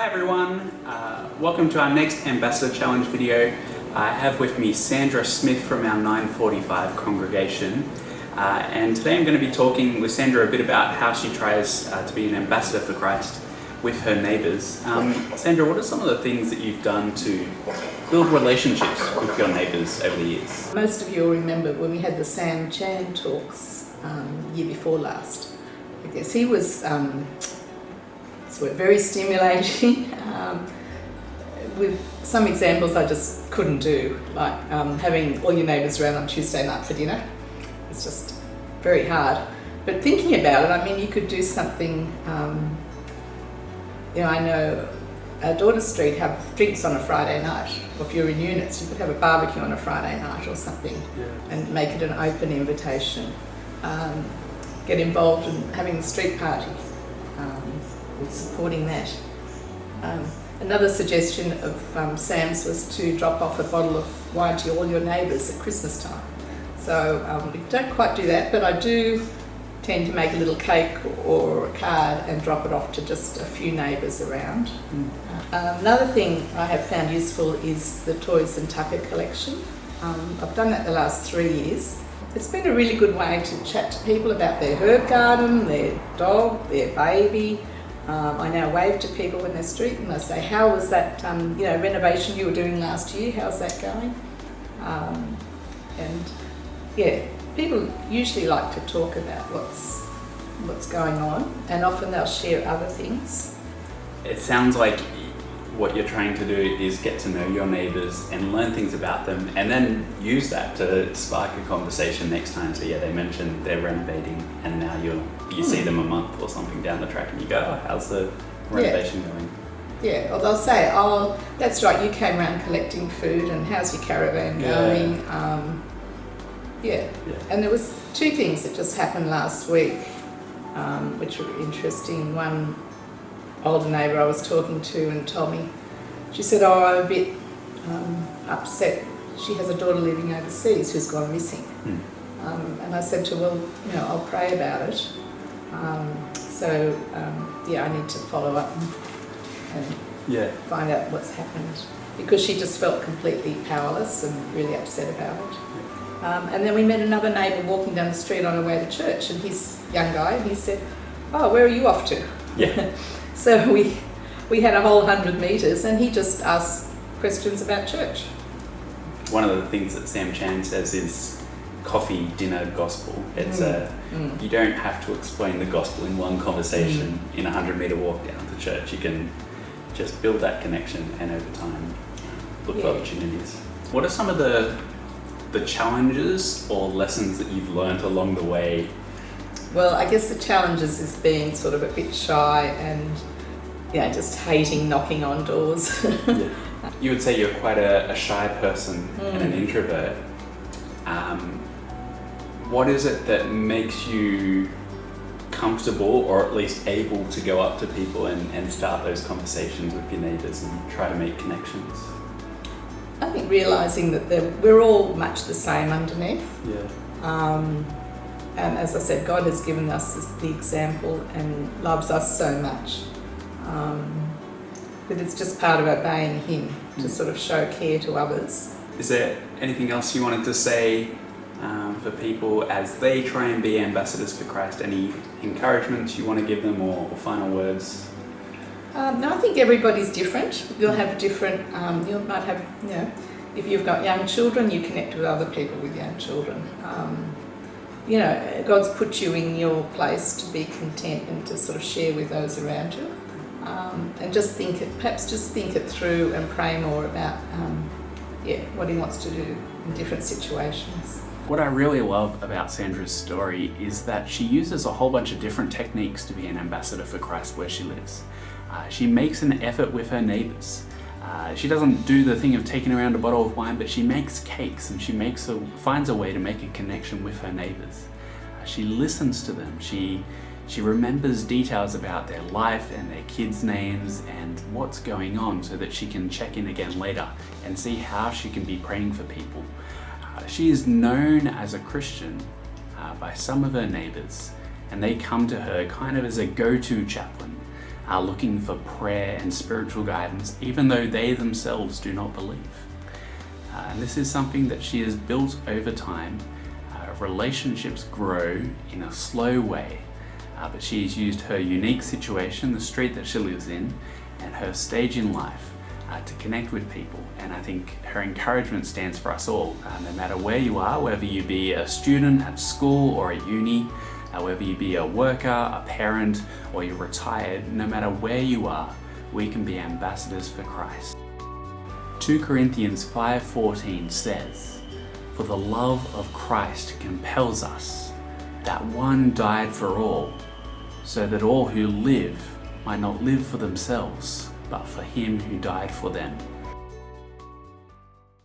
Hi everyone, welcome to our next Ambassador Challenge video. I have with me Sandra Smith from our 945 congregation, and today I'm going to be talking with Sandra a bit about how she tries to be an ambassador for Christ with her neighbours. Sandra, what are some of the things that you've done to build relationships with your neighbours over the years? Most of you will remember when we had the Sam Chan talks year before last. I guess he was very stimulating with some examples I just couldn't do, like having all your neighbours around on Tuesday night for dinner. It's just very hard. But thinking about it, I mean, you could do something, I know our Daughter Street have drinks on a Friday night, or if you're in units, you could have a barbecue on a Friday night or something, and make it an open invitation. Get involved in having the street party, with supporting that. Another suggestion of Sam's was to drop off a bottle of wine to all your neighbours at Christmas time. So we don't quite do that, but I do tend to make a little cake or a card and drop it off to just a few neighbours around. Another thing I have found useful is the Toys and Tucker collection. I've done that the last 3 years. It's been a really good way to chat to people about their herb garden, their dog, their baby. I now wave to people when they're street and I say, how was that renovation you were doing last year? How's that going? People usually like to talk about what's going on, and often they'll share other things. It sounds like what you're trying to do is get to know your neighbours and learn things about them, and then use that to spark a conversation next time. So they mentioned they're renovating, and now you see them a month or something down the track and you go, oh, how's the renovation going? Yeah, or they'll say, oh, that's right, you came around collecting food, and how's your caravan going? And there was 2 things that just happened last week, which were interesting. One older neighbour I was talking to and told me, she said, oh, I'm a bit upset. She has a daughter living overseas who's gone missing. And I said to her, well, I'll pray about it. I need to follow up and find out what's happened, because she just felt completely powerless and really upset about it. And then we met another neighbour walking down the street on her way to church, and he's a young guy, and he said, oh, where are you off to? So we had a whole 100 metres, and he just asked questions about church. One of the things that Sam Chan says is coffee, dinner, gospel. It's you don't have to explain the gospel in one conversation in a 100-metre walk down to church. You can just build that connection and over time look for opportunities. What are some of the challenges or lessons that you've learnt along the way? Well, I guess the challenges is being sort of a bit shy and just hating knocking on doors. You would say you're quite a shy person and an introvert. What is it that makes you comfortable, or at least able, to go up to people and start those conversations with your neighbours and try to make connections? I think realising that we're all much the same underneath. And as I said, God has given us the example and loves us so much. But it's just part of obeying Him to sort of show care to others. Is there anything else you wanted to say for people as they try and be ambassadors for Christ? Any encouragements you want to give them, or final words? No, I think everybody's different. You'll have different, you might have, if you've got young children, you connect with other people with young children. God's put you in your place to be content and to sort of share with those around you. And just think it through and pray more about what He wants to do in different situations. What I really love about Sandra's story is that she uses a whole bunch of different techniques to be an ambassador for Christ where she lives. She makes an effort with her neighbours. She doesn't do the thing of taking around a bottle of wine, but she makes cakes, and she finds a way to make a connection with her neighbours. She listens to them. She remembers details about their life and their kids' names and what's going on, so that she can check in again later and see how she can be praying for people. She is known as a Christian by some of her neighbours, and they come to her kind of as a go-to chaplain. are looking for prayer and spiritual guidance, even though they themselves do not believe. And this is something that she has built over time. Relationships grow in a slow way, but she's used her unique situation, the street that she lives in, and her stage in life to connect with people. And I think her encouragement stands for us all, no matter where you are, whether you be a student at school or at uni, whether you be a worker, a parent, or you're retired, no matter where you are, we can be ambassadors for Christ. 2 Corinthians 5:14 says, "For the love of Christ compels us, that one died for all, so that all who live might not live for themselves, but for him who died for them."